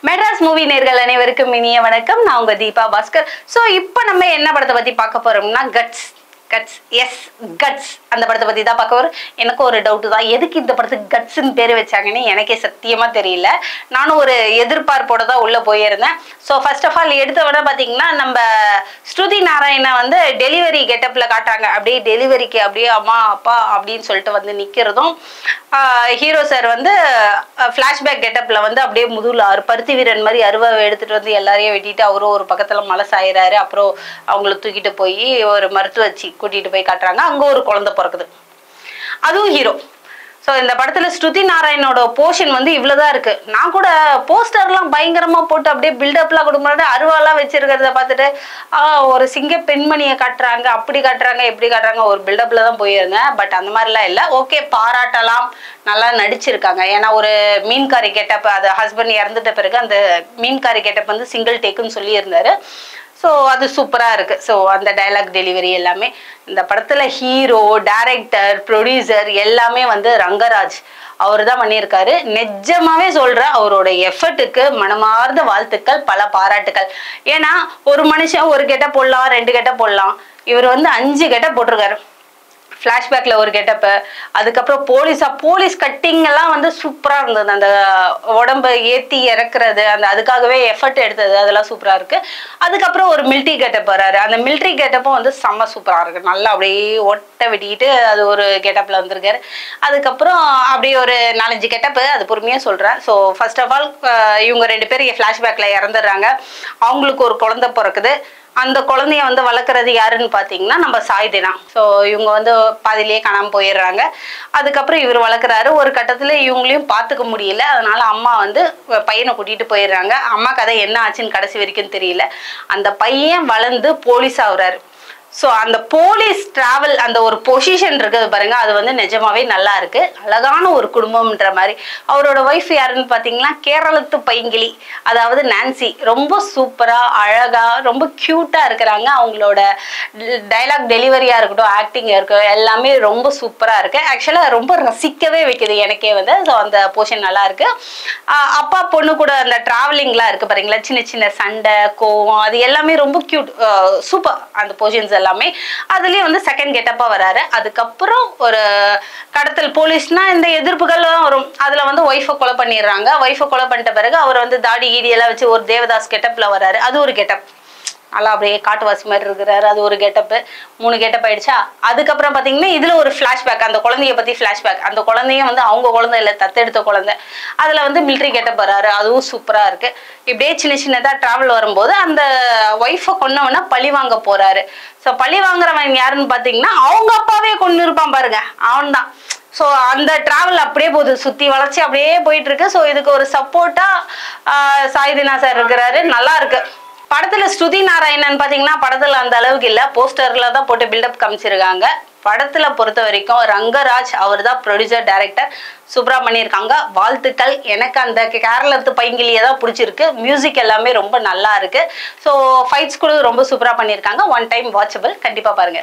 Madras movie நேர்கள் அனைவருக்கும் இனிய வணக்கம். நான் உங்க தீபா பாஸ்கர். ஸோ இப்போ நம்ம என்ன படத்தை பத்தி பார்க்க போறோம்னா கட்ஸ் அந்த படத்தை பத்தி தான் பார்க்க வரும். எனக்கு ஒரு டவுட் தான், எதுக்கு இந்த படத்துக்கு கட்ஸ்ன்னு பேர் வச்சாங்கன்னு எனக்கே சத்தியமா தெரியல. நானும் ஒரு எதிர்பார்ப்போட தான் உள்ள போயிருந்தேன். ஸோ ஃபர்ஸ்ட் ஆஃப் ஆல் எடுத்த விட பார்த்தீங்கன்னா நம்ம ஸ்ருதி நாராயணா வந்து டெலிவரி கெட்டப்ல காட்டுறாங்க. அப்படியே டெலிவரிக்கு அப்படியே அம்மா அப்பா அப்படின்னு சொல்லிட்டு வந்து நிற்கிறதும், ஹீரோ சார் வந்து ஃப்ளாஷ்பேக் கெட்டப்ல வந்து அப்படியே முதுகுல பருத்தி வீரன் மாதிரி அருவாவை எடுத்துட்டு வந்து எல்லாரையும் வெட்டிட்டு அவரும் ஒரு பக்கத்துல மலை சாயிறாரு. அப்புறம் அவங்கள தூக்கிட்டு போய் ஒரு மருத்துவச்சி கூட்டிட்டு போய் காட்டுறாங்க. அங்க ஒரு குழந்தை பிறக்குது, அதுவும் ஹீரோ. ஸோ இந்த படத்துல ஸ்ருதி நாராயணோட போர்ஷன் வந்து இவ்வளவுதான் இருக்கு. நான் கூட போஸ்டர்லாம் பயங்கரமா போட்டு அப்படியே பில்டப்லாம் கொடுக்க அருவாலாம் வச்சிருக்கிறத பார்த்துட்டு ஒரு சிங்க பெண்மணியை காட்டுறாங்க, அப்படி காட்டுறாங்க, எப்படி காட்டுறாங்க, ஒரு பில்டப்ல தான் போயிருந்தேன். பட் அந்த மாதிரிலாம் இல்லை. ஓகே, பாராட்டலாம், நல்லா நடிச்சிருக்காங்க. ஏன்னா ஒரு மீன்காரி கெட்டப், அது ஹஸ்பண்ட் இறந்துட்ட பிறகு அந்த மீன்காரி கெட்டப் வந்து சிங்கிள் டேக்குன்னு சொல்லி இருந்தாரு. ஸோ அது சூப்பராக இருக்குது. ஸோ அந்த டைலாக் டெலிவரி எல்லாமே இந்த படத்தில் ஹீரோ, டைரக்டர், ப்ரொடியூசர் எல்லாமே வந்து ரங்கராஜ் அவர் தான் பண்ணியிருக்காரு. நிஜமாவே சொல்கிறேன், அவரோட எஃபர்ட்டுக்கு மனமார்ந்த வாழ்த்துக்கள், பல பாராட்டுக்கள். ஏன்னா ஒரு மனுஷன் ஒரு கெட்டப் போடலாம், 2 கெட்டப் போடலாம், இவர் வந்து 5 கெட்டப் போட்டிருக்காரு. ஃப்ளாஷ்பேக்கில் ஒரு கெட்டப்பு, அதுக்கப்புறம் போலீஸ் கட்டிங் எல்லாம் வந்து சூப்பராக இருந்தது. அந்த உடம்பை ஏற்றி இறக்குறது, அதுக்காகவே எஃபர்ட் எடுத்தது, அதெல்லாம் சூப்பராக இருக்குது. அதுக்கப்புறம் ஒரு மிலிட்ரி கெட்டப் வராரு. அந்த மிலிட்ரி கெட்டப்பும் வந்து செம்ம சூப்பராக இருக்குது. நல்லா அப்படியே ஒட்டை வெட்டிக்கிட்டு அது ஒரு கெட்டப்பில் வந்திருக்காரு. அதுக்கப்புறம் அப்படியே ஒரு 4-5 கெட்டப்பு, அது பொறுமையாக சொல்கிறேன். ஸோ ஃபர்ஸ்ட் ஆஃப் ஆல் இவங்க 2 பேர் ஃப்ளாஷ்பேக்கில் இறந்துடுறாங்க. அவங்களுக்கு ஒரு குழந்தை பிறக்குது. அந்த குழந்தைய வந்து வளர்க்குறது யாருன்னு பார்த்தீங்கன்னா நம்ம சாய்தினா. ஸோ இவங்க வந்து பாதிலேயே காணாமல் போயிடுறாங்க. அதுக்கப்புறம் இவர் வளர்க்குறாரு. ஒரு கட்டத்தில் இவங்களையும் பார்த்துக்க முடியல. அதனால அம்மா வந்து பையனை கூட்டிகிட்டு போயிடுறாங்க. அம்மா கதை என்ன ஆச்சுன்னு கடைசி வரைக்கும் தெரியல. அந்த பையன் வளர்ந்து போலீஸ் ஆகுறாரு. ஸோ அந்த போலீஸ் டிராவல், அந்த ஒரு பொசிஷன் இருக்குது பாருங்க, அது வந்து நிஜமாவே நல்லா இருக்கு. அழகான ஒரு குடும்பம்ன்ற மாதிரி. அவரோட ஒய்ஃப் யாருன்னு பார்த்தீங்கன்னா கேரளத்து பைங்கிளி, அதாவது நான்சி. ரொம்ப சூப்பரா அழகா ரொம்ப கியூட்டா இருக்கிறாங்க. அவங்களோட டைலாக் டெலிவரியா இருக்கட்டும், ஆக்டிங்கா இருக்கட்டும், எல்லாமே ரொம்ப சூப்பரா இருக்கு. ஆக்சுவலா ரொம்ப ரசிக்கவே வைக்குது எனக்கே வந்து. ஸோ அந்த போர்ஷன் நல்லா இருக்கு. அப்பா பொண்ணு கூட அந்த டிராவலிங்லாம் இருக்கு பாருங்களா, சின்ன சின்ன சண்டை, கோவம், அது எல்லாமே ரொம்ப கியூட், சூப்பர் அந்த போர்ஷன்ஸ் எல்லாமே. அதுலயும் வந்து செகண்ட் கெட்டப்பா வராரு. அதுக்கப்புறம் ஒரு கடத்தல் போலீஸ்னா இந்த எதிர்ப்புகள்லாம் வரும். அதுல வந்து ஒய்ஃபை கொலை பண்ணிடுறாங்க. ஒய்ஃபை கொலை பண்ணிட்ட பிறகு அவர் வந்து தாடி கீடி எல்லாம் வச்சு ஒரு தேவதாஸ் கெட்டப்ல வராரு. அது ஒரு கெட்டப், நல்லா அப்படியே காட்டுவாசி மாதிரி இருக்கிறாரு. அது ஒரு கெட்டப்பு. 3 கெட்டப் ஆயிடுச்சா. அதுக்கப்புறம் பார்த்தீங்கன்னா இதுல ஒரு ஃப்ளாஷ்பேக், அந்த குழந்தைய பத்தி ஃப்ளாஷ்பேக். அந்த குழந்தையும் வந்து அவங்க குழந்தை இல்லை, தத்தெடுத்த குழந்தை. அதுல வந்து மிலிட்ரி கெட்டப் வராரு. அதுவும் சூப்பரா இருக்கு. இப்படியே சின்ன சின்னதா டிராவல் வரும்போது அந்த ஒய்ஃபை கொன்னவனா பழி வாங்க போறாரு. ஸோ பழி வாங்குறவன் யாருன்னு பார்த்தீங்கன்னா அவங்க அப்பாவே கொண்டு இருப்பான் பாருங்க, அவன் தான். ஸோ அந்த டிராவல் அப்படியே போகுது, சுற்றி வளைச்சி அப்படியே போயிட்டு இருக்கு. ஸோ இதுக்கு ஒரு சப்போர்ட்டா சாய்தினா சார் இருக்கிறாரு. நல்லா இருக்கு. படத்துல ஸ்ருதி நாராயணன் பாத்தீங்கன்னா படத்துல அந்த அளவுக்கு இல்ல, போஸ்டர்ல தான் போட்டு பில்டப் காமிச்சிருக்காங்க. படத்துல பொறுத்த வரைக்கும் ரங்கராஜ் அவர் தான் ப்ரொடியூசர், டைரக்டர், சூப்பரா பண்ணியிருக்காங்க. வாழ்த்துக்கள். எனக்கு அந்த கேரளத்து பைங்கிலியை தான் பிடிச்சிருக்கு. மியூசிக் எல்லாமே ரொம்ப நல்லா இருக்கு. ஸோ ஃபைட்ஸ் கூட ரொம்ப சூப்பரா பண்ணியிருக்காங்க. ஒன் டைம் வாட்சபிள், கண்டிப்பா பாருங்க.